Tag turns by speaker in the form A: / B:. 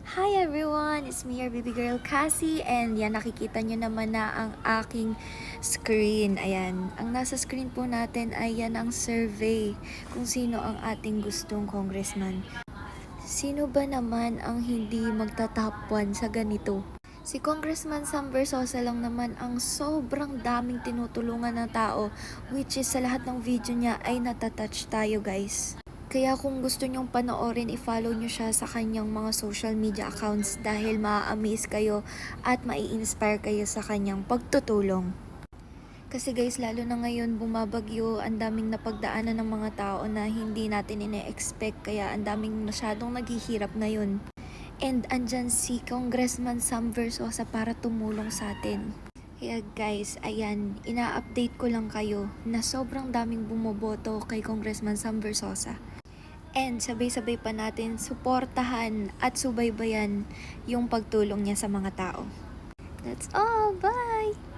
A: Hi everyone! It's me, your baby girl Cassie, and yan, nakikita nyo naman na ang aking screen. Ayan, ang nasa screen po natin ay yan ang survey kung sino ang ating gustong congressman. Sino ba naman ang hindi magta-top 1 sa ganito? Si Congressman Sam Versosa lang naman ang sobrang daming tinutulungan ng tao, which is sa lahat ng video niya ay natatouch tayo, guys. Kaya kung gusto nyong panoorin, i-follow nyo siya sa kanyang mga social media accounts dahil ma-amaze kayo at mai-inspire kayo sa kanyang pagtutulong. Kasi guys, lalo na ngayon bumabagyo, ang daming napagdaanan ng mga tao na hindi natin ine-expect, kaya ang daming masyadong naghihirap ngayon. And andyan si Congressman Sam Versosa para tumulong sa atin. Kaya guys, ayan, ina-update ko lang kayo na sobrang daming bumoboto kay Congressman Sam Versosa. And sabay-sabay pa natin suportahan at subaybayan yung pagtulong niya sa mga tao. That's all. Bye!